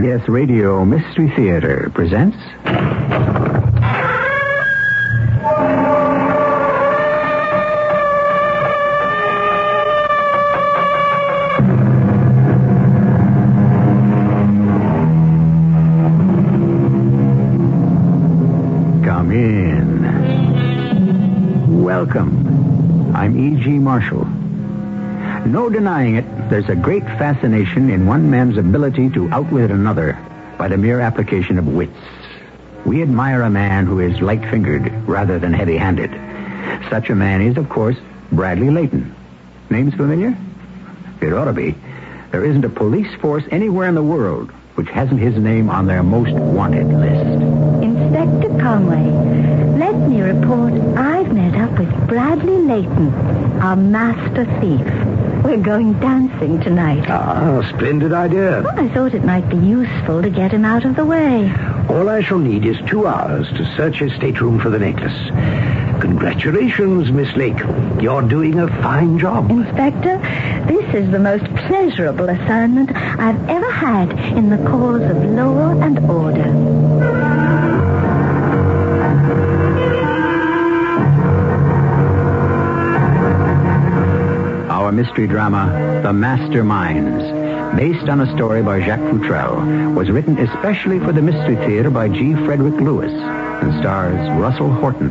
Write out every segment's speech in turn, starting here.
CBS Radio Mystery Theater presents... Come in. Welcome. I'm E.G. Marshall. No denying it, there's a great fascination in one man's ability to outwit another by the mere application of wits. We admire a man who is light-fingered rather than heavy-handed. Such a man is, of course, Bradley Layton. Name's familiar? It ought to be. There isn't a police force anywhere in the world which hasn't his name on their most wanted list. Inspector Conway, let me report I've met up with Bradley Layton, our master thief. We're going dancing tonight. Ah, splendid idea. Well, I thought it might be useful to get him out of the way. All I shall need is 2 hours to search his stateroom for the necklace. Congratulations, Miss Lake. You're doing a fine job. Inspector, this is the most pleasurable assignment I've ever had in the cause of law and order. Our mystery drama, The Masterminds, based on a story by Jacques Futrell, was written especially for the Mystery Theater by G. Frederick Lewis and stars Russell Horton.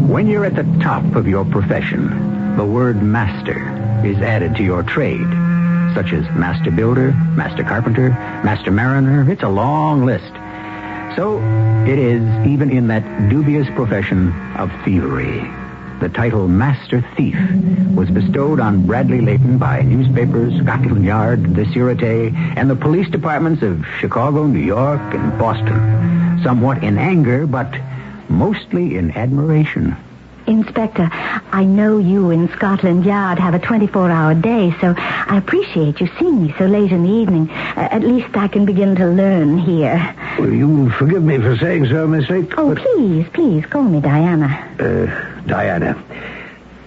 When you're at the top of your profession, the word master is added to your trade, such as master builder, master carpenter, master mariner. It's a long list. So it is even in that dubious profession of thievery. The title Master Thief was bestowed on Bradley Layton by newspapers, Scotland Yard, the Sûreté, and the police departments of Chicago, New York, and Boston. Somewhat in anger, but mostly in admiration. Inspector, I know you in Scotland Yard have a 24-hour day, so I appreciate you seeing me so late in the evening. At least I can begin to learn here. Well, you forgive me for saying so, Miss Lake. Oh, please, call me Diana. Diana.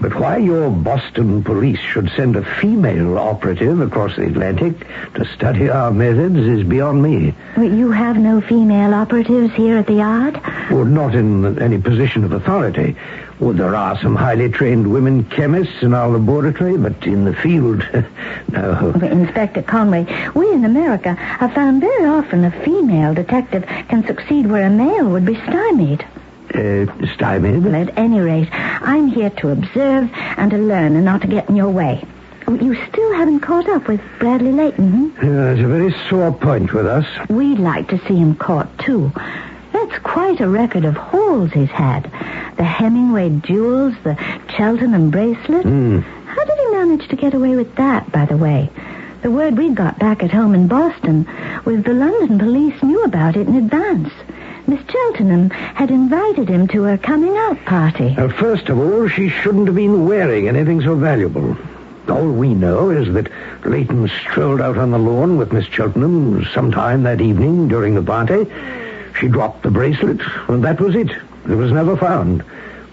But why your Boston police should send a female operative across the Atlantic to study our methods is beyond me. You have no female operatives here at the yard? Well, not in any position of authority. Well, there are some highly trained women chemists in our laboratory, but in the field, no. Inspector Conway, we in America have found very often a female detective can succeed where a male would be stymied. Stymied? Well, at any rate, I'm here to observe and to learn and not to get in your way. You still haven't caught up with Bradley Layton, It's a very sore point with us. We'd like to see him caught, too. That's quite a record of hauls he's had. The Hemingway jewels, the Cheltenham bracelet. How did he manage to get away with that, by the way? The word we got back at home in Boston was the London police knew about it in advance. Miss Cheltenham had invited him to her coming-out party. First of all, she shouldn't have been wearing anything so valuable. All we know is that Layton strolled out on the lawn with Miss Cheltenham sometime that evening during the party. She dropped the bracelet, and that was it. It was never found.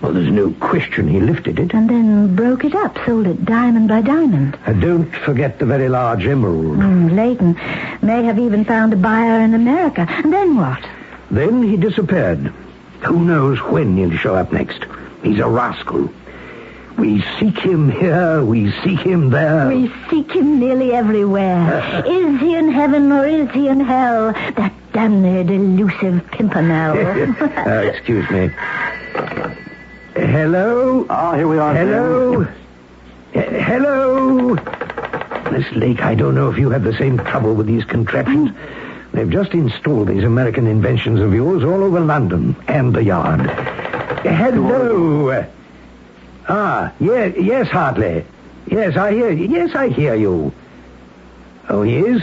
Well, there's no question he lifted it. And then broke it up, sold it diamond by diamond. Don't forget the very large emerald. Layton may have even found a buyer in America. And then what? Then he disappeared. Who knows when he'll show up next? He's a rascal. We seek him here, we seek him there. We seek him nearly everywhere. Is he in heaven or is he in hell? That damned elusive pimpernel. Excuse me. Hello? Here we are. Hello? Hello? Miss Lake, I don't know if you have the same trouble with these contraptions. They've just installed these American inventions of yours all over London and the yard. Hello? Yes, Hartley. Yes, I hear you. Yes, I hear you. Oh, he is?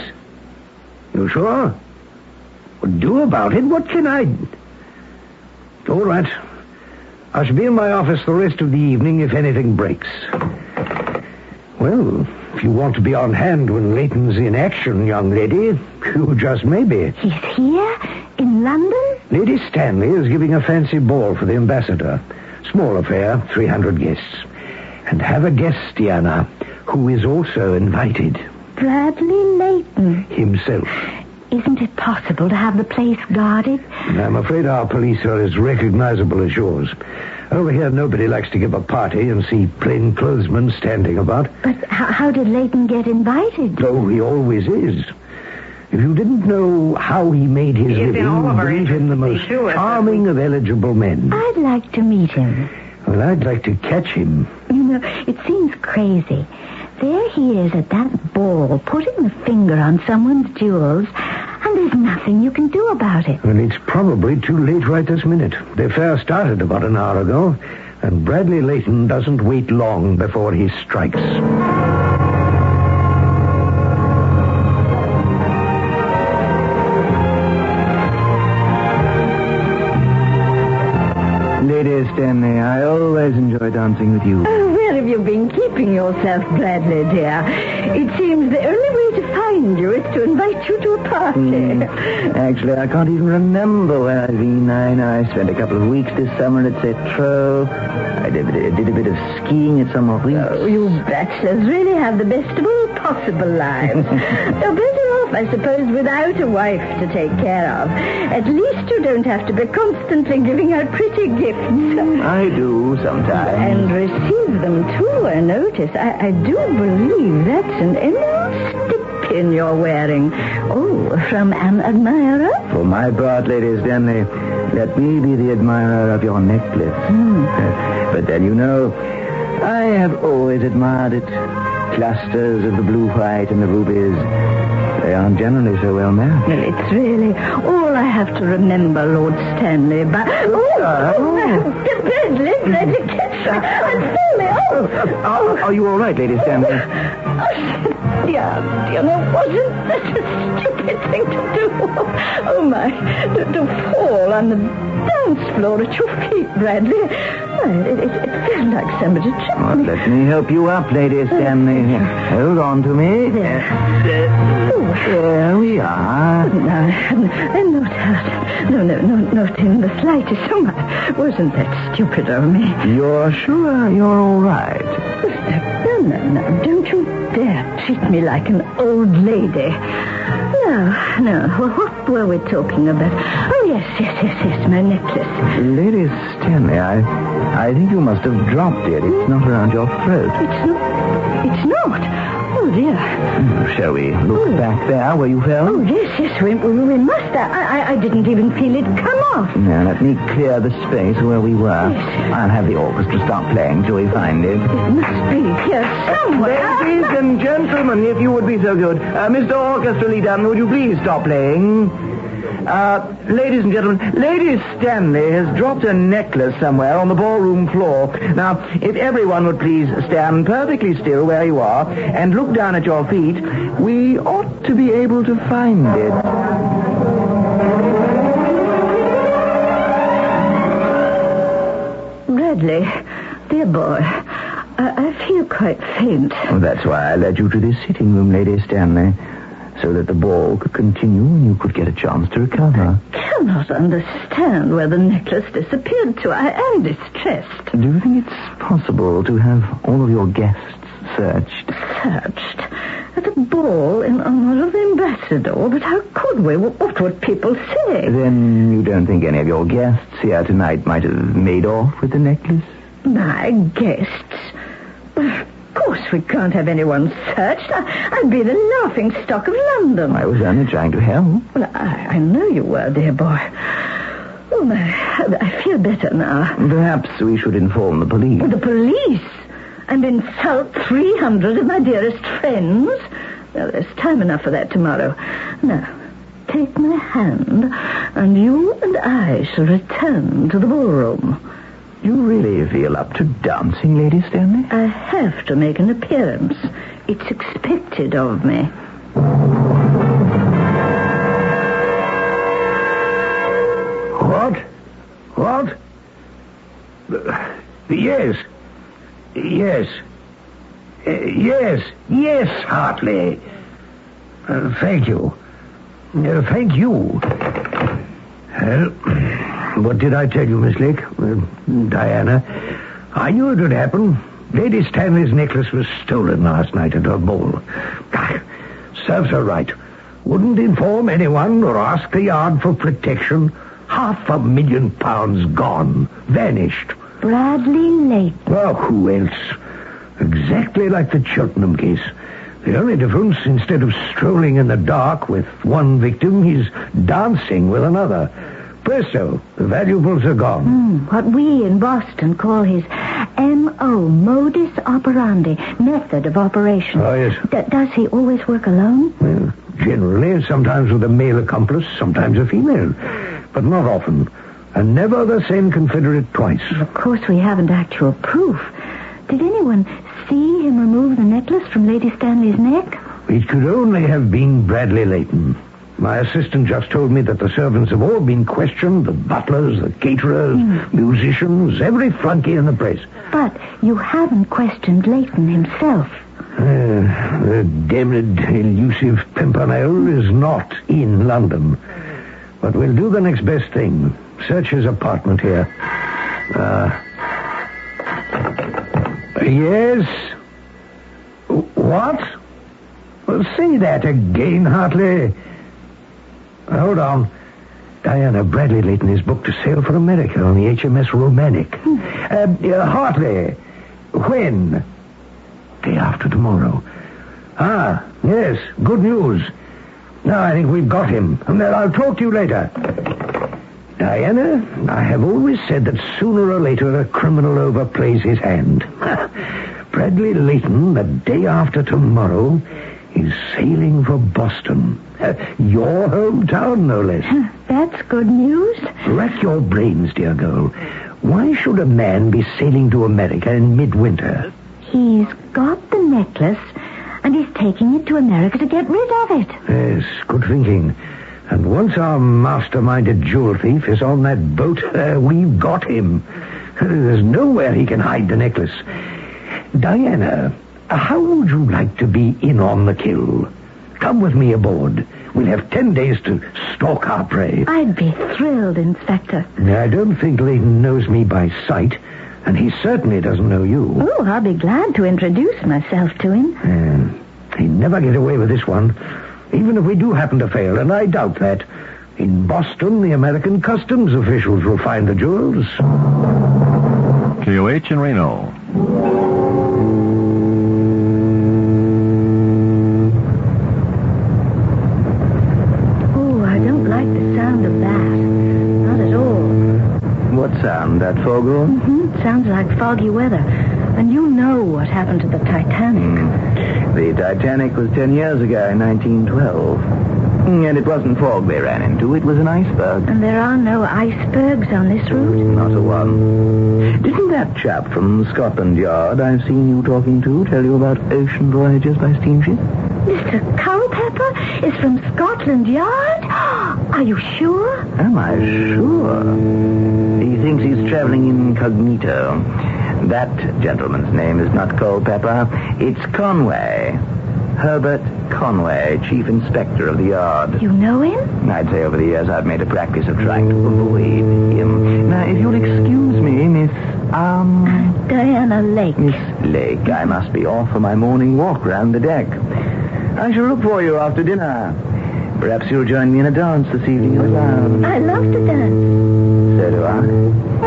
You sure? Well, do about it. What can I... All right. I shall be in my office the rest of the evening if anything breaks. Well, if you want to be on hand when Layton's in action, young lady, you just may be. He's here? In London? Lady Stanley is giving a fancy ball for the ambassador. Small affair, 300 guests. And have a guest, Diana, who is also invited. Bradley Layton. Himself. Isn't it possible to have the place guarded? I'm afraid our police are as recognizable as yours. Over here, nobody likes to give a party and see plainclothesmen standing about. But how did Layton get invited? Oh, he always is. If you didn't know how he made his living, you'd believe him the most charming of eligible men. I'd like to meet him. Well, I'd like to catch him. You know, it seems crazy. There he is at that ball, putting the finger on someone's jewels, and there's nothing you can do about it. Well, it's probably too late right this minute. The affair started about an hour ago, and Bradley Layton doesn't wait long before he strikes. Lady Stanley, I always enjoy dancing with you. Oh, where have you been keeping yourself, Bradley, dear? It seems the only way to find you is to invite you to a party. Actually, I can't even remember where I've been. I know I spent a couple of weeks this summer at Cetro. I did a bit of skiing at some of Oh, you bachelors really have the best of all possible lives. You're better off, I suppose, without a wife to take care of. At least you don't have to be constantly giving out pretty gifts. I do sometimes. And receive them, too, I notice. I do believe that's an emerald stick pin you're wearing. Oh, from an admirer? For my part, Lady Stanley, let me be the admirer of your necklace. But then, you know, I have always admired it. Clusters of the blue, white, and the rubies. They aren't generally so well made. Well, it's really all I have to remember, Lord Stanley. But Bradley, catch me and fill me. Are you all right, Lady Stanley? Dear, no, wasn't that a stupid thing to do? Oh, my, to fall on the dance floor at your feet, Bradley. It felt like somebody tripped me. Let me help you up, Lady Stanley. Hold on to me. There we are. No, I'm not hurt. No, not in the slightest. Oh, wasn't that stupid of me? You're sure you're all right? No, don't you dare treat me like an old lady. No. What were we talking about? Oh, yes, my necklace. Lady Stanley, I think you must have dropped it. It's not around your throat. It's not. Oh, dear. Shall we look back there where you fell? Oh, yes, we must. I didn't even feel it come off. Now, let me clear the space where we were. Yes. I'll have the orchestra stop playing till we find it. It must be here somewhere. Ladies and gentlemen, if you would be so good. Mr. Orchestra Leader, would you please stop playing? Ladies and gentlemen, Lady Stanley has dropped a necklace somewhere on the ballroom floor. Now, if everyone would please stand perfectly still where you are and look down at your feet, we ought to be able to find it. Bradley, dear boy, I feel quite faint. Well, that's why I led you to this sitting room, Lady Stanley, so that the ball could continue and you could get a chance to recover. I cannot understand where the necklace disappeared to. I am distressed. Do you think it's possible to have all of your guests searched? Searched? At a ball in honor of the ambassador? But how could we? What would people say? Then you don't think any of your guests here tonight might have made off with the necklace? My guests? Of course we can't have anyone searched. I'd be the laughing stock of London. I was only trying to help. Well, I know you were, dear boy. Oh, I feel better now. Perhaps we should inform the police. The police? And insult 300 of my dearest friends? Well, there's time enough for that tomorrow. Now, take my hand, and you and I shall return to the ballroom. You really feel up to dancing, Lady Stanley? I have to make an appearance. It's expected of me. What? Yes, Hartley. Thank you. Thank you. Well, What did I tell you, Miss Lake? Diana, I knew it would happen. Lady Stanley's necklace was stolen last night at her ball. Serves her right. Wouldn't inform anyone or ask the Yard for protection. £500,000 gone. Vanished. Bradley Layton. Well, who else? Exactly like the Cheltenham case. The only difference, instead of strolling in the dark with one victim, he's dancing with another. Presto, the valuables are gone. What we in Boston call his M.O., modus operandi, method of operation. Oh, yes. Does he always work alone? Well, generally, sometimes with a male accomplice, sometimes a female. But not often. And never the same confederate twice. Of course, we haven't actual proof. Did anyone see him remove the necklace from Lady Stanley's neck? It could only have been Bradley Layton. My assistant just told me that the servants have all been questioned, the butlers, the caterers, musicians, every flunky in the place. But you haven't questioned Layton himself. The damned elusive Pimpernel is not in London. But we'll do the next best thing. Search his apartment here. Yes? What? Well, say that again, Hartley. Hold on. Diana, Bradley Layton is booked to sail for America on the HMS Romantic. Hartley, when? Day after tomorrow. Ah, yes, good news. Now I think we've got him. And then I'll talk to you later. Diana, I have always said that sooner or later a criminal overplays his hand. Bradley Layton, the day after tomorrow, is sailing for Boston. Your hometown, no less. That's good news. Rack your brains, dear girl. Why should a man be sailing to America in midwinter? He's got the necklace, and he's taking it to America to get rid of it. Yes, good thinking. And once our masterminded jewel thief is on that boat, we've got him. There's nowhere he can hide the necklace. Diana, how would you like to be in on the kill? Come with me aboard. We'll have 10 days to stalk our prey. I'd be thrilled, Inspector. I don't think Layton knows me by sight, and he certainly doesn't know you. Oh, I'll be glad to introduce myself to him. He'd never get away with this one, even if we do happen to fail, and I doubt that. In Boston, the American customs officials will find the jewels. KOH in Reno. Sound that foghorn? Sounds like foggy weather. And you know what happened to the Titanic. The Titanic was 10 years ago in 1912. And it wasn't fog they ran into, it was an iceberg. And there are no icebergs on this route? Not a one. Didn't that chap from Scotland Yard I've seen you talking to tell you about ocean voyages by steamship? Mr. Culpepper is from Scotland Yard? Are you sure? Am I sure? He thinks he's traveling incognito. That gentleman's name is not Culpepper. It's Conway. Herbert Conway, Chief Inspector of the Yard. You know him? I'd say over the years I've made a practice of trying to avoid him. Now, if you'll excuse me, Miss, Diana Lake. Miss Lake, I must be off for my morning walk round the deck. I shall look for you after dinner. Perhaps you'll join me in a dance this evening as well. I love to dance. So do I.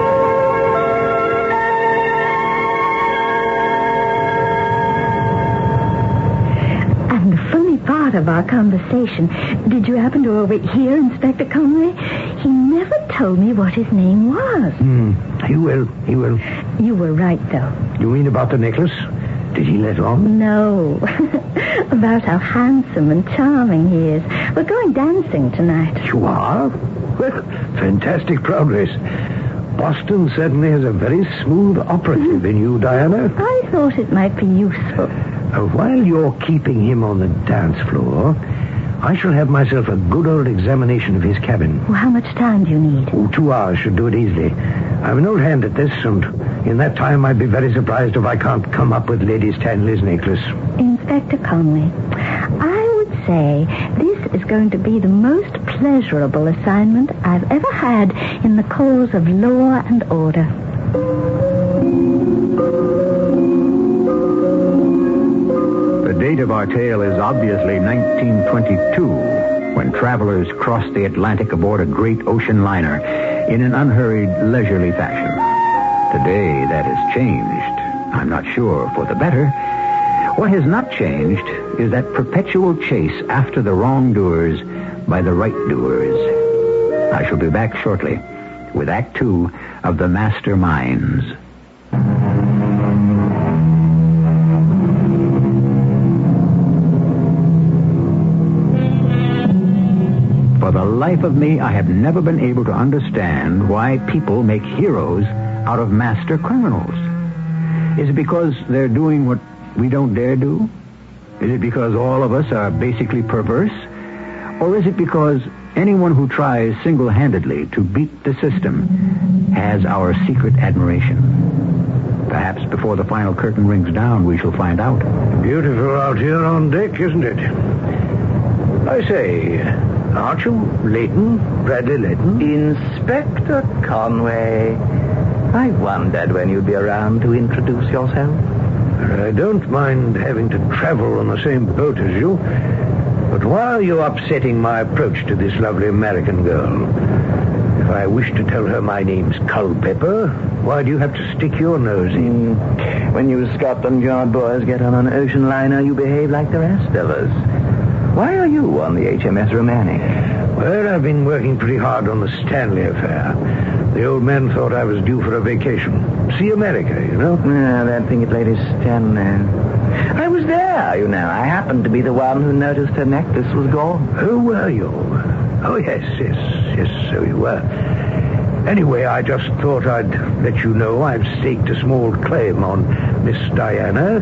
Part of our conversation. Did you happen to overhear Inspector Conway? He never told me what his name was. He will. You were right, though. You mean about the necklace? Did he let on? No. About how handsome and charming he is. We're going dancing tonight. You are? Well, fantastic progress. Boston certainly has a very smooth operative in you, Diana. I thought it might be useful. While you're keeping him on the dance floor, I shall have myself a good old examination of his cabin. Well, how much time do you need? 2 hours should do it easily. I'm an old hand at this, and in that time I'd be very surprised if I can't come up with Lady Stanley's necklace. Inspector Conway, I would say, this is going to be the most pleasurable assignment I've ever had in the cause of law and order. The date of our tale is obviously 1922, when travelers crossed the Atlantic aboard a great ocean liner in an unhurried, leisurely fashion. Today, that has changed. I'm not sure for the better. What has not changed is that perpetual chase after the wrongdoers by the right doers. I shall be back shortly with Act 2 of The Masterminds. For the life of me, I have never been able to understand why people make heroes out of master criminals. Is it because they're doing what we don't dare do? Is it because all of us are basically perverse? Or is it because anyone who tries single-handedly to beat the system has our secret admiration? Perhaps before the final curtain rings down, we shall find out. Beautiful out here on deck, isn't it? I say, aren't you Leighton? Bradley Leighton? Inspector Conway. I wondered when you'd be around to introduce yourself. I don't mind having to travel on the same boat as you. But why are you upsetting my approach to this lovely American girl? If I wish to tell her my name's Culpepper, why do you have to stick your nose in? When you Scotland Yard boys get on an ocean liner, you behave like the rest of us. Why are you on the HMS Romanic? Well, I've been working pretty hard on the Stanley affair. The old man thought I was due for a vacation. See America, you know? Yeah, that thing at Lady Stanley. I was there, you know. I happened to be the one who noticed her necklace was gone. Who were you? Oh, yes, so you were. Anyway, I just thought I'd let you know I've staked a small claim on Miss Diana.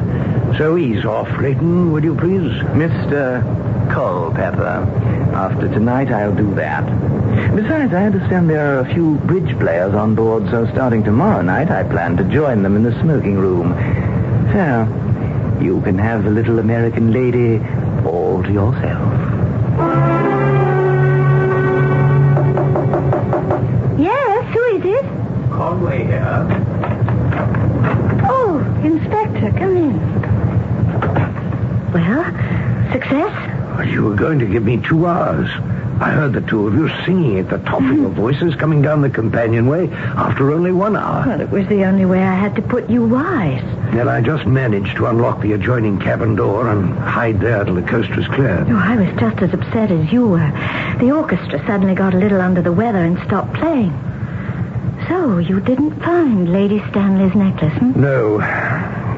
So ease off, Leighton, would you please? Mr. Culpepper. After tonight, I'll do that. Besides, I understand there are a few bridge players on board, so starting tomorrow night, I plan to join them in the smoking room. So, you can have the little American lady all to yourself. Yes, who is it? Conway here. Oh, Inspector, come in. Well, success? You were going to give me 2 hours. I heard the two of you singing at the top of your voices coming down the companionway after only 1 hour. Well, it was the only way I had to put you wise. Then I just managed to unlock the adjoining cabin door and hide there till the coast was clear. Oh, I was just as upset as you were. The orchestra suddenly got a little under the weather and stopped playing. So, you didn't find Lady Stanley's necklace, No.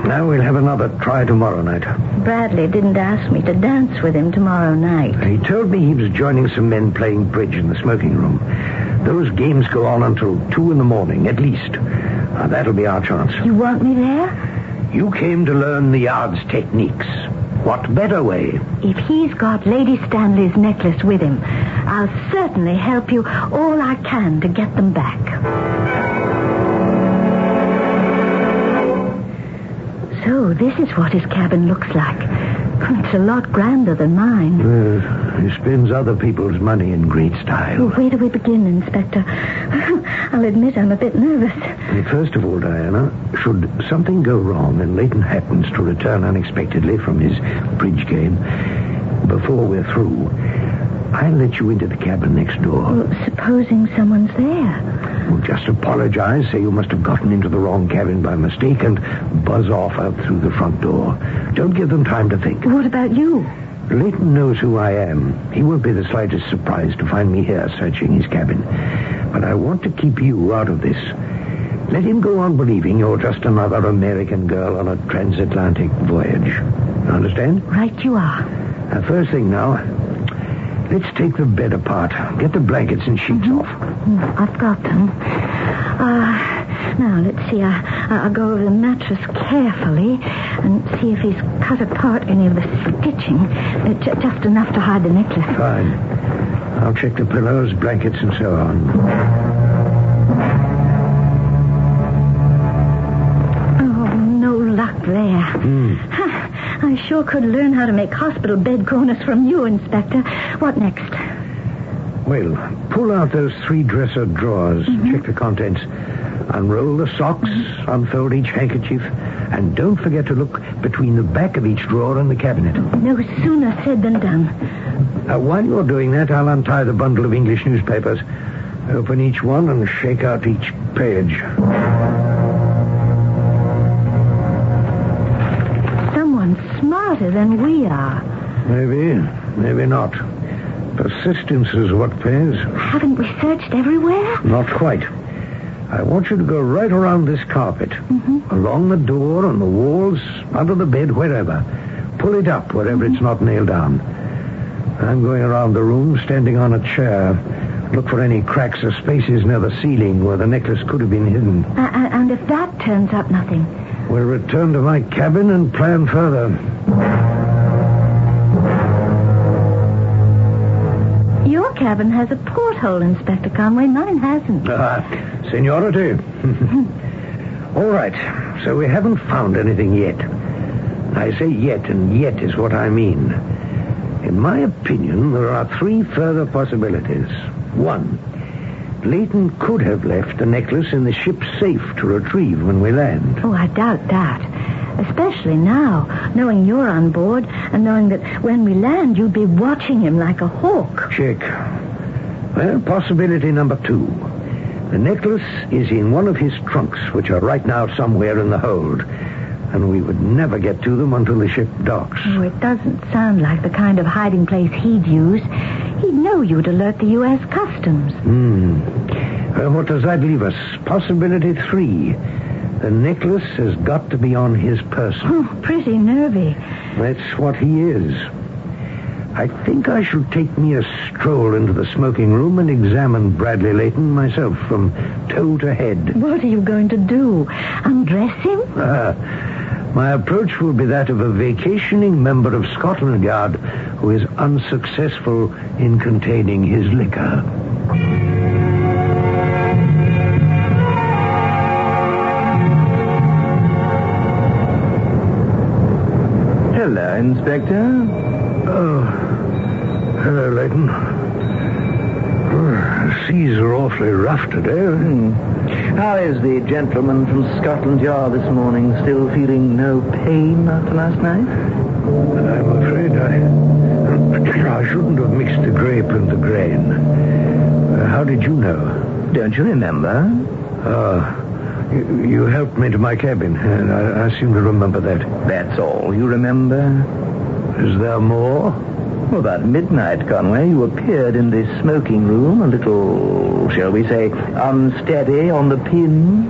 Now we'll have another try tomorrow night. Bradley didn't ask me to dance with him tomorrow night. He told me he was joining some men playing bridge in the smoking room. Those games go on until 2 in the morning, at least. That'll be our chance. You want me there? You came to learn the yard's techniques. What better way? If he's got Lady Stanley's necklace with him, I'll certainly help you all I can to get them back. So, this is what his cabin looks like. It's a lot grander than mine. He spends other people's money in great style. Where do we begin, Inspector? I'll admit I'm a bit nervous. First of all, Diana, should something go wrong and Leighton happens to return unexpectedly from his bridge game, before we're through, I'll let you into the cabin next door. Well, supposing someone's there. Well, just apologize, say you must have gotten into the wrong cabin by mistake, and buzz off out through the front door. Don't give them time to think. What about you? Leighton knows who I am. He won't be the slightest surprise to find me here searching his cabin. But I want to keep you out of this. Let him go on believing you're just another American girl on a transatlantic voyage. Understand? Right you are. First thing now, let's take the bed apart. Get the blankets and sheets off. I've got them. Now, let's see. I'll go over the mattress carefully and see if he's cut apart any of the stitching. Just enough to hide the necklace. Fine. I'll check the pillows, blankets, and so on. Oh, no luck there. I sure could learn how to make hospital bed corners from you, Inspector. What next? Well, pull out those 3 dresser drawers. Check the contents. Unroll the socks, unfold each handkerchief, and don't forget to look between the back of each drawer and the cabinet. No sooner said than done. While you're doing that, I'll untie the bundle of English newspapers. Open each one and shake out each page. Someone smarter than we are. Maybe not. Persistence is what pays. Haven't we searched everywhere? Not quite. I want you to go right around this carpet. Along the door, on the walls, under the bed, wherever. Pull it up wherever it's not nailed down. I'm going around the room, standing on a chair. Look for any cracks or spaces near the ceiling where the necklace could have been hidden. And if that turns up nothing? We'll return to my cabin and plan further. Your cabin has a porthole, Inspector Conway. Mine hasn't. Seniority. All right. So we haven't found anything yet. I say yet, and yet is what I mean. In my opinion, there are 3 further possibilities. 1, Leighton could have left the necklace in the ship's safe to retrieve when we land. Oh, I doubt that. Especially now, knowing you're on board and knowing that when we land, you'd be watching him like a hawk. Check. Well, possibility number 2. The necklace is in one of his trunks, which are right now somewhere in the hold. And we would never get to them until the ship docks. Oh, it doesn't sound like the kind of hiding place he'd use. He'd know you'd alert the U.S. Customs. What does that leave us? Possibility 3. The necklace has got to be on his person. Oh, pretty nervy. That's what he is. I think I should take me a stroll into the smoking room and examine Bradley Leighton myself from toe to head. What are you going to do? Undress him? My approach will be that of a vacationing member of Scotland Yard who is unsuccessful in containing his liquor. Hello, Inspector. Oh, hello, Leighton. The seas are awfully rough today. How is the gentleman from Scotland Yard this morning? Still feeling no pain after last night? I'm afraid I shouldn't have mixed the grape and the grain. How did you know? Don't you remember? You helped me to my cabin, and I seem to remember that. That's all you remember? Is there more? Well, about midnight, Conway, you appeared in the smoking room, a little, shall we say, unsteady on the pin.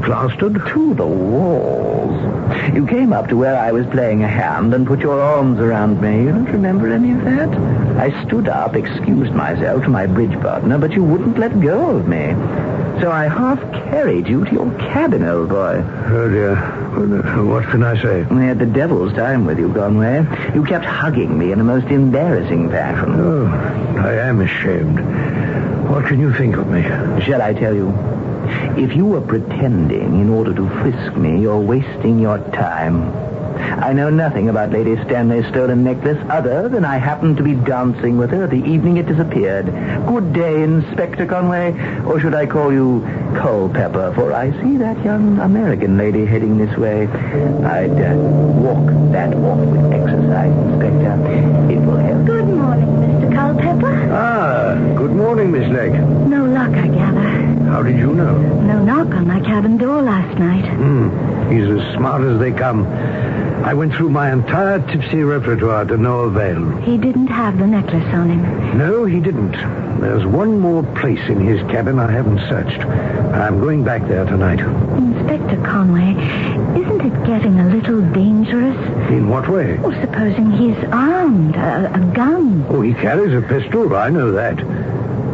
Plastered? To the walls. You came up to where I was playing a hand and put your arms around me. You don't remember any of that? I stood up, excused myself to my bridge partner, but you wouldn't let go of me. So I half carried you to your cabin, old boy. Oh, dear. What can I say? I had the devil's time with you, Conway. You kept hugging me in a most embarrassing fashion. Oh, I am ashamed. What can you think of me? Shall I tell you? If you were pretending in order to frisk me, you're wasting your time. I know nothing about Lady Stanley's stolen necklace other than I happened to be dancing with her the evening it disappeared. Good day, Inspector Conway. Or should I call you Culpepper? For I see that young American lady heading this way. I'd walk that walk with exercise, Inspector. It will help. Good morning, Mr. Culpepper. Good morning, Miss Legg. No luck, I gather. How did you know? No knock on my cabin door last night. He's as smart as they come. I went through my entire tipsy repertoire to no avail. He didn't have the necklace on him. No, he didn't. There's one more place in his cabin I haven't searched. I'm going back there tonight. Inspector Conway, isn't it getting a little dangerous? In what way? Well, supposing he's armed, a gun. Oh, he carries a pistol, I know that.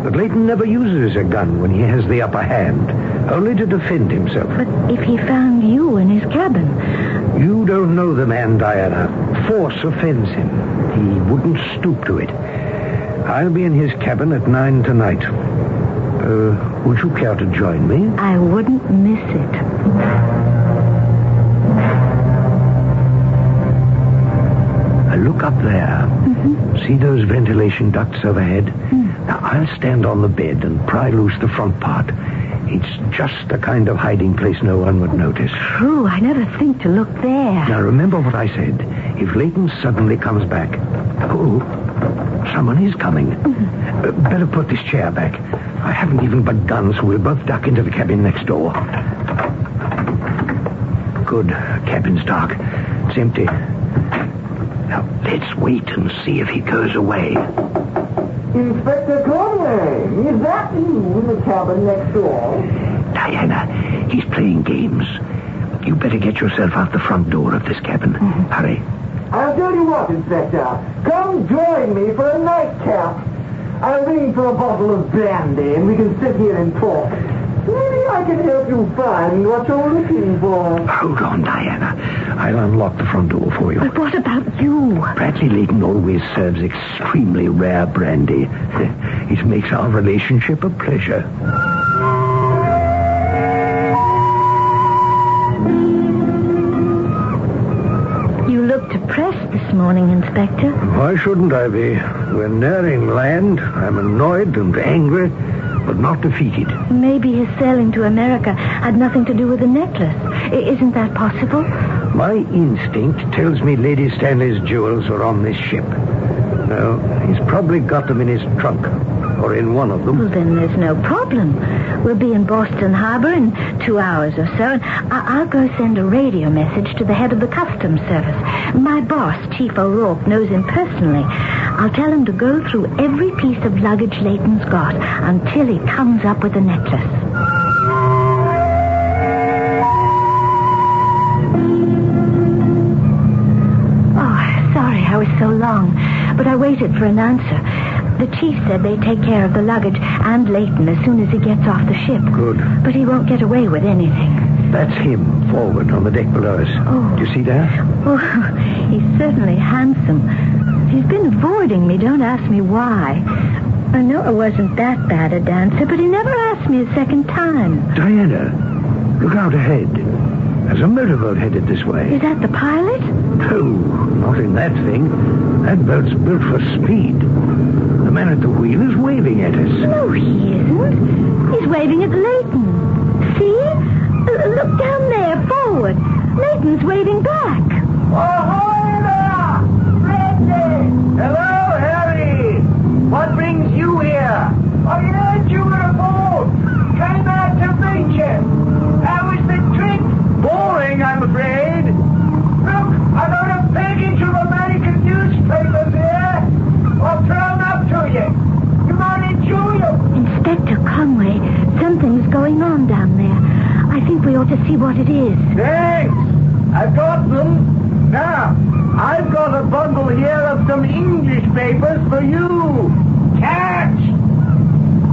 But Leighton never uses a gun when he has the upper hand, only to defend himself. But if he found you in his cabin... You don't know the man, Diana. Force offends him. He wouldn't stoop to it. I'll be in his cabin at 9 tonight. Would you care to join me? I wouldn't miss it. look up there. Mm-hmm. See those ventilation ducts overhead? Now, I'll stand on the bed and pry loose the front part. It's just the kind of hiding place no one would notice. True, I never think to look there. Now, remember what I said. If Leighton suddenly comes back... Oh, someone is coming. Better put this chair back. I haven't even begun, so we'll both duck into the cabin next door. Good. Cabin's dark. It's empty. Now, let's wait and see if he goes away. Inspector Conway, is that you in the cabin next door? Diana, he's playing games. You better get yourself out the front door of this cabin. Hurry. I'll tell you what, Inspector. Come join me for a nightcap. I'll ring for a bottle of brandy and we can sit here and talk. Maybe I can help you find what you're looking for. Hold on, Diana. I'll unlock the front door for you. But what about you? Bradley Leighton always serves extremely rare brandy. It makes our relationship a pleasure. You look depressed this morning, Inspector. Why shouldn't I be? We're nearing land. I'm annoyed and angry, but not defeated. Maybe his sailing to America had nothing to do with the necklace. Isn't that possible? My instinct tells me Lady Stanley's jewels are on this ship. No, he's probably got them in his trunk, or in one of them. Well, then there's no problem. We'll be in Boston Harbor in 2 hours or so, and I'll go send a radio message to the head of the Customs Service. My boss, Chief O'Rourke, knows him personally. I'll tell him to go through every piece of luggage Leighton's got until he comes up with the necklace. I was so long, but I waited for an answer. The chief said they'd take care of the luggage and Leighton as soon as he gets off the ship. Good. But he won't get away with anything. That's him, forward on the deck below us. Oh. Do you see that? Oh, he's certainly handsome. He's been avoiding me. Don't ask me why. I know I wasn't that bad a dancer, but he never asked me a second time. Diana, look out ahead. There's a motorboat headed this way. Is that the pilot? No, not in that thing. That boat's built for speed. The man at the wheel is waving at us. No, he isn't. He's waving at Leighton. See? Look down there, forward. Leighton's waving back. Ahoy there! Randy! Hello, Harry! What brings you here? I heard you were aboard. Came out to meet you. How was the trip? Boring, I'm afraid. Look, I got a package of American newspapers here. I'll throw them up to you. You might enjoy them. Inspector Conway, something's going on down there. I think we ought to see what it is. Thanks. I've got them. Now, I've got a bundle here of some English papers for you. Catch!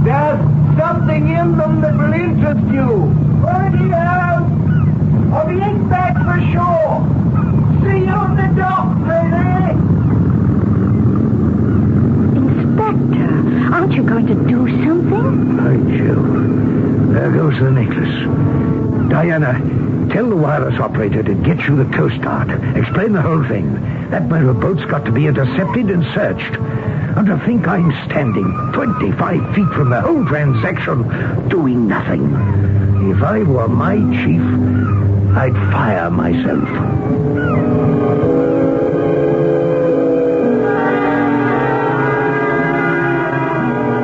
There's something in them that will interest you. Righty-o! I'll be in back for sure. See you on the dock, lady. Inspector, aren't you going to do something? By Jove. There goes the necklace. Diana, tell the wireless operator to get you the Coast Guard. Explain the whole thing. That motorboat's got to be intercepted and searched. And to think I'm standing 25 feet from the whole transaction doing nothing. If I were my chief, I'd fire myself.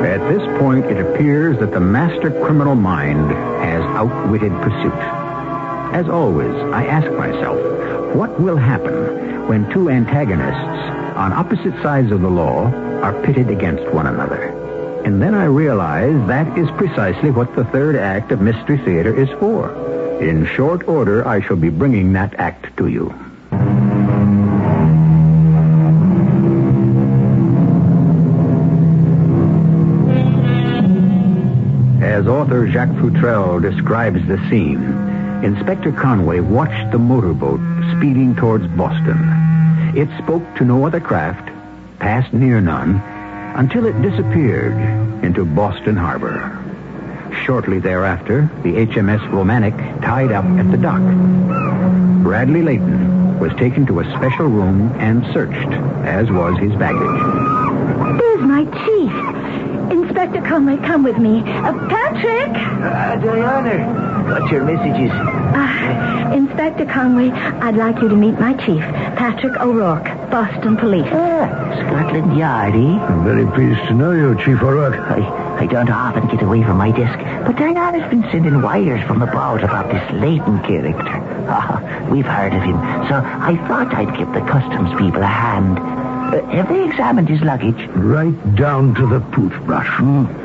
At this point, it appears that the master criminal mind has outwitted pursuit. As always, I ask myself, what will happen when two antagonists on opposite sides of the law are pitted against one another? And then I realize that is precisely what the third act of Mystery Theater is for. In short order, I shall be bringing that act to you. As author Jacques Futrelle describes the scene, Inspector Conway watched the motorboat speeding towards Boston. It spoke to no other craft, passed near none, until it disappeared into Boston Harbor. Shortly thereafter, the HMS Romantic tied up at the dock. Bradley Leighton was taken to a special room and searched, as was his baggage. There's my chief. Inspector Conway, come with me. Patrick! Diana, got your messages. Inspector Conway, I'd like you to meet my chief, Patrick O'Rourke, Boston Police. Scotland Yard, eh? I'm very pleased to know you, Chief O'Rourke. I don't often get away from my desk, but Diana's been sending wires from abroad about this Leighton character. We've heard of him, so I thought I'd give the customs people a hand. Have they examined his luggage? Right down to the toothbrush.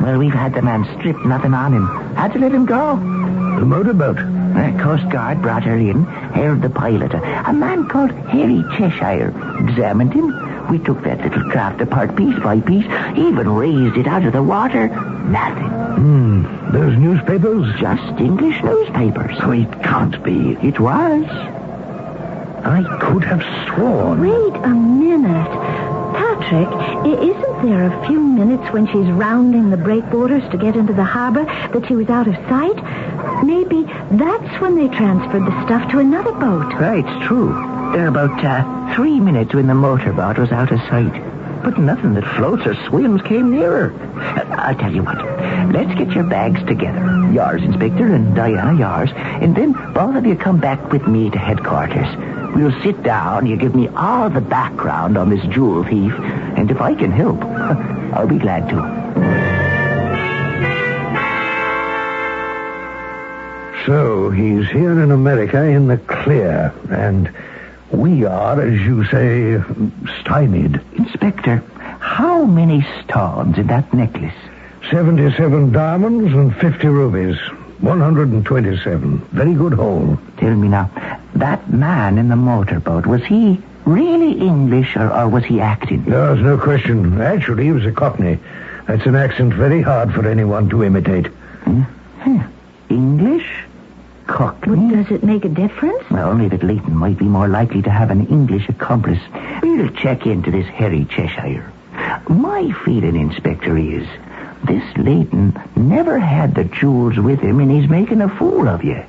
Well, we've had the man stripped, nothing on him. Had to let him go. The motorboat. Coast Guard brought her in, heard the pilot, a man called Harry Cheshire, examined him. We took that little craft apart piece by piece, even raised it out of the water. Nothing. Those newspapers? Just English newspapers. Oh, it can't be. It was. I could have sworn. Wait a minute. Patrick, isn't there a few minutes when she's rounding the breakwaters to get into the harbor that she was out of sight? Maybe that's when they transferred the stuff to another boat. Right, it's true. There were about 3 minutes when the motorboat was out of sight. But nothing that floats or swims came nearer. I'll tell you what. Let's get your bags together. Yours, Inspector, and Diana, yours. And then both of you come back with me to headquarters. We'll sit down, you give me all the background on this jewel thief, and if I can help, I'll be glad to. So, he's here in America in the clear, and we are, as you say, stymied. Inspector, how many stones in that necklace? 77 diamonds and 50 rubies. 127. Very good haul. Tell me now, that man in the motorboat, was he really English or was he acting? There's no question. Actually, he was a Cockney. That's an accent very hard for anyone to imitate. English? Cockney? Well, does it make a difference? Well, only that Leighton might be more likely to have an English accomplice. We'll check into this Harry Cheshire. My feeling, Inspector, is this Leighton never had the jewels with him, and he's making a fool of you.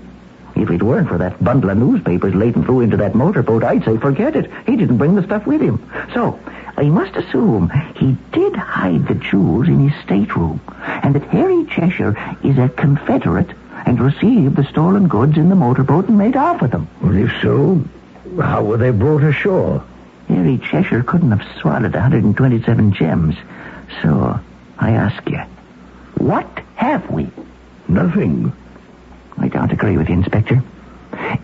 If it weren't for that bundle of newspapers Leighton threw into that motorboat, I'd say forget it. He didn't bring the stuff with him. So, I must assume he did hide the jewels in his stateroom, and that Harry Cheshire is a Confederate and received the stolen goods in the motorboat and made off with them. Well, if so, how were they brought ashore? Harry Cheshire couldn't have swallowed 127 gems. So, I ask you, what have we? Nothing. I don't agree with you, Inspector.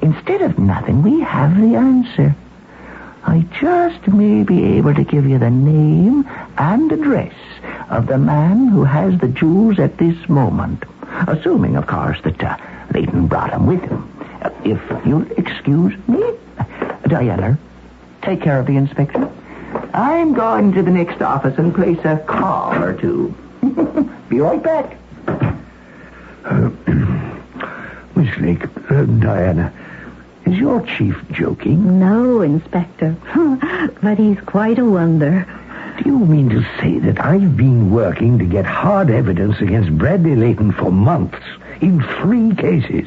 Instead of nothing, we have the answer. I just may be able to give you the name and address of the man who has the jewels at this moment. Assuming, of course, that Leighton brought them with him. If you'll excuse me, Diana, take care of the Inspector. I'm going to the next office and place a call or two. Be right back. Miss Lake, Diana, is your chief joking? No, Inspector. But he's quite a wonder. Do you mean to say that I've been working to get hard evidence against Bradley Leighton for months, in 3 cases,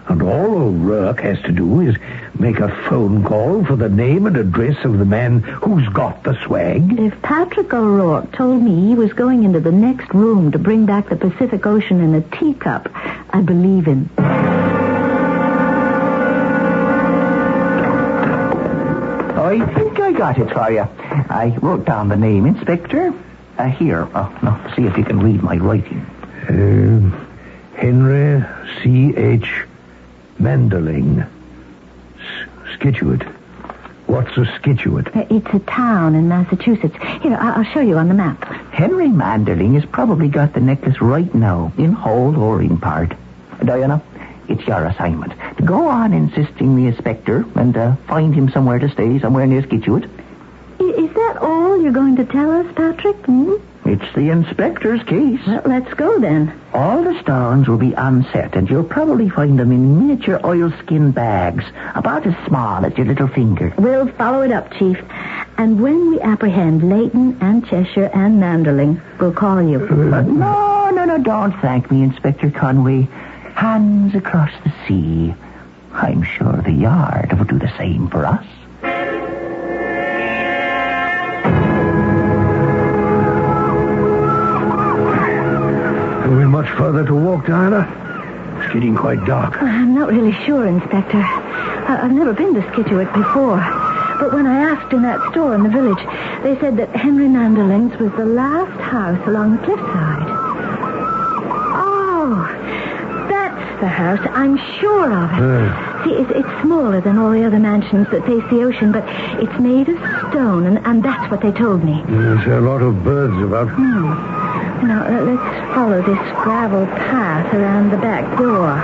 and all O'Rourke has to do is make a phone call for the name and address of the man who's got the swag? If Patrick O'Rourke told me he was going into the next room to bring back the Pacific Ocean in a teacup, I'd believe him. I think I got it for you. I wrote down the name, Inspector. Here. Oh, no, see if you can read my writing. Henry C.H. Manderling. Scituate. What's a Scituate? It's a town in Massachusetts. Here, I'll show you on the map. Henry Manderling has probably got the necklace right now, in whole or in part. Diana, it's your assignment to go on insisting the inspector and find him somewhere to stay, somewhere near Scituate. Is that all you're going to tell us, Patrick? It's the inspector's case. Well, let's go then. All the stones will be unset, and you'll probably find them in miniature oilskin bags, about as small as your little finger. We'll follow it up, Chief. And when we apprehend Leighton and Cheshire and Manderling, we'll call you. No, don't thank me, Inspector Conway. Hands across the sea. I'm sure the yard would do the same for us. Have we much further to walk, Diana? It's getting quite dark. I'm not really sure, Inspector. I've never been to Scituate before. But when I asked in that store in the village, they said that Henry Manderling's was the last house along the cliffside. Oh, that's the house. I'm sure of it. See, it's smaller than all the other mansions that face the ocean, but it's made of stone, and that's what they told me. There's a lot of birds about. Now, let's follow this gravel path around the back door.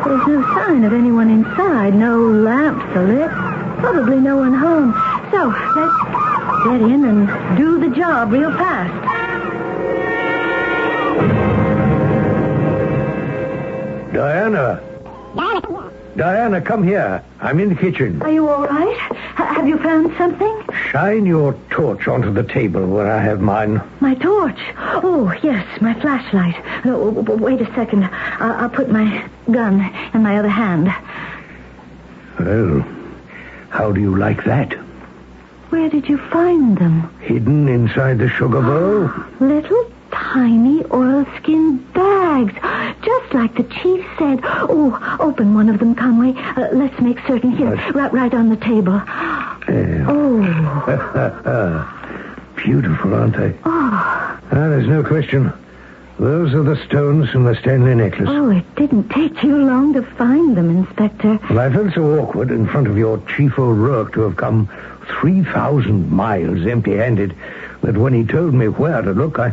There's no sign of anyone inside. No lamps lit. Probably no one home. So, let's get in and do the job real fast. Diana! Diana, come here. I'm in the kitchen. Are you all right? Have you found something? Shine your torch onto the table where I have mine. My torch. Oh, yes, my flashlight. No, wait a second. I'll put my gun in my other hand. Well, how do you like that? Where did you find them? Hidden inside the sugar bowl? Little tiny oilskin bags. Just like the chief said. Oh, open one of them, Conway. Let's make certain. Here, right on the table. Oh. Beautiful, aren't they? Oh. There's no question. Those are the stones from the Stanley necklace. Oh, it didn't take you long to find them, Inspector. Well, I felt so awkward in front of your Chief O'Rourke to have come 3,000 miles empty-handed that when he told me where to look, I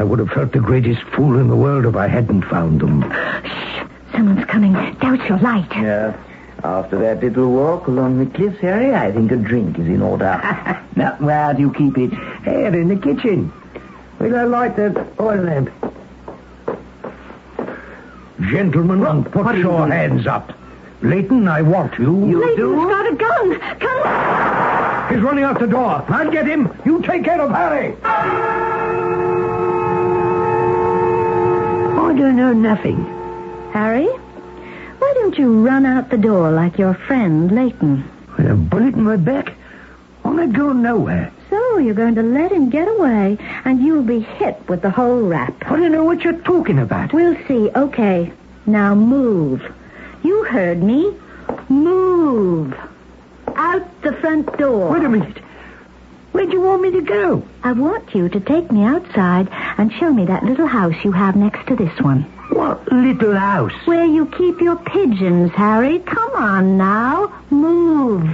would have felt the greatest fool in the world if I hadn't found them. Shh! Someone's coming. Douse your light. Yeah. After that little walk along the cliffs, Harry, I think a drink is in order. Now, where do you keep it? Here, in the kitchen. Will I light that oil lamp? Gentlemen, put your hands up. Leighton, I want you. Leighton's got a gun. Come on. He's running out the door. I'll get him. You take care of Harry. I don't know nothing. Harry, why don't you run out the door like your friend, Leighton? With a bullet in my back? I'm not going nowhere. So you're going to let him get away, and you'll be hit with the whole rap. I don't know what you're talking about. We'll see. Okay. Now move. You heard me. Move. Out the front door. Wait a minute. Where do you want me to go? I want you to take me outside and show me that little house you have next to this one. What little house? Where you keep your pigeons, Harry. Come on now. Move.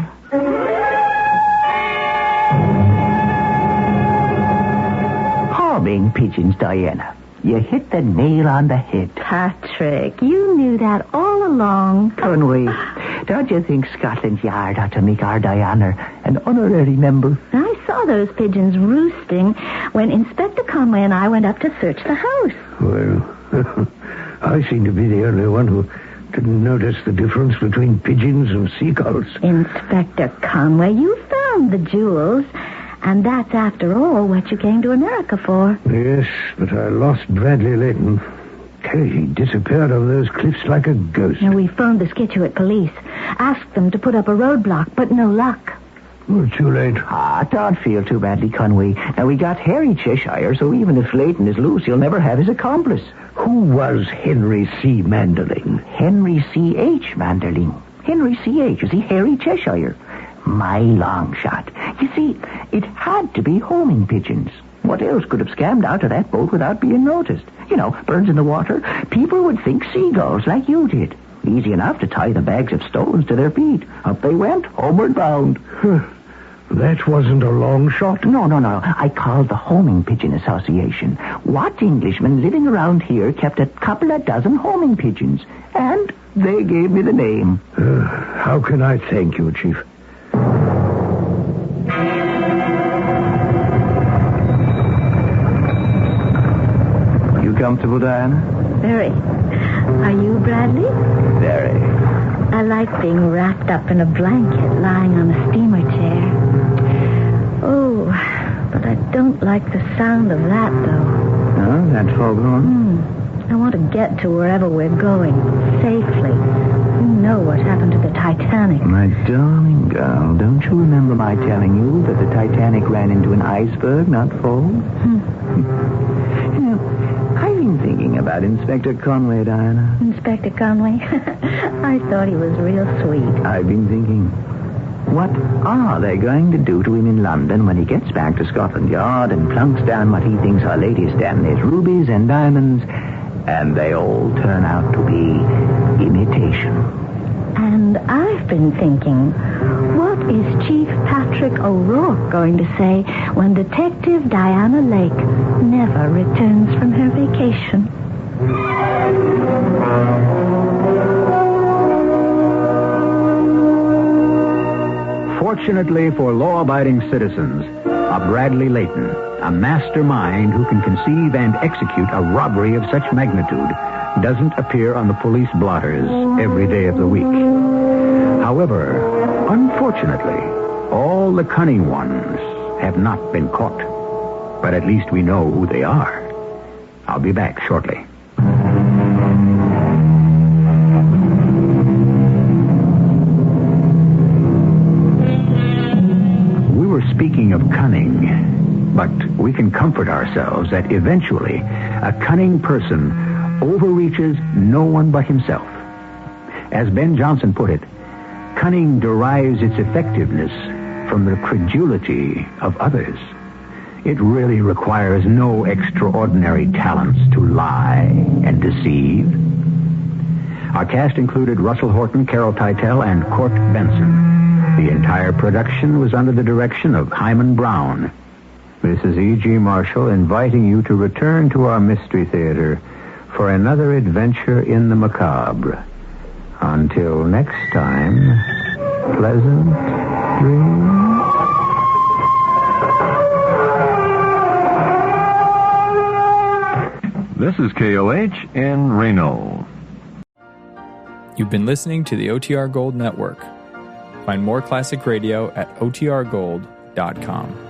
Homing pigeons, Diana. You hit the nail on the head. Patrick, you knew that all along. Conway, don't you think Scotland Yard ought to make our Diana an honorary member? I saw those pigeons roosting when Inspector Conway and I went up to search the house. Well, I seem to be the only one who didn't notice the difference between pigeons and seagulls. Inspector Conway, you found the jewels. And that's, after all, what you came to America for. Yes, but I lost Bradley Leighton. He disappeared over those cliffs like a ghost. Now, we phoned the Scituate police. Asked them to put up a roadblock, but no luck. Well, too late. Don't feel too badly, Conway. Now, we got Harry Cheshire, so even if Leighton is loose, he'll never have his accomplice. Who was Henry C. Manderling? Henry C.H. Manderling. Henry C.H. Is he Harry Cheshire? My long shot. You see, it had to be homing pigeons. What else could have scammed out of that boat without being noticed? You know, birds in the water. People would think seagulls like you did. Easy enough to tie the bags of stones to their feet. Up they went, homeward bound. That wasn't a long shot. No. I called the Homing Pigeon Association. What Englishman living around here kept a couple of dozen homing pigeons? And they gave me the name. How can I thank you, Chief? You comfortable, Diana? Very. Are you, Bradley? Very. I like being wrapped up in a blanket lying on a steamer chair. Oh, but I don't like the sound of that, though. Oh, that's foghorn? I want to get to wherever we're going, safely. know what happened to the Titanic. My darling girl, don't you remember my telling you that the Titanic ran into an iceberg, not falls? You know, I've been thinking about Inspector Conway, Diana. Inspector Conway? I thought he was real sweet. I've been thinking, what are they going to do to him in London when he gets back to Scotland Yard and plunks down what he thinks are Lady Stanley's rubies and diamonds, and they all turn out to be imitation? And I've been thinking, what is Chief Patrick O'Rourke going to say when Detective Diana Lake never returns from her vacation? Fortunately for law-abiding citizens, a Bradley Layton, a mastermind who can conceive and execute a robbery of such magnitude, doesn't appear on the police blotters every day of the week. However, unfortunately, all the cunning ones have not been caught. But at least we know who they are. I'll be back shortly. We were speaking of cunning, but we can comfort ourselves that eventually a cunning person overreaches no one but himself. As Ben Jonson put it, cunning derives its effectiveness from the credulity of others. It really requires no extraordinary talents to lie and deceive. Our cast included Russell Horton, Carol Teitel, and Court Benson. The entire production was under the direction of Hyman Brown. This is E.G. Marshall inviting you to return to our Mystery Theater for another adventure in the macabre. Until next time, pleasant dreams. This is KOH in Reno. You've been listening to the OTR Gold Network. Find more classic radio at otrgold.com.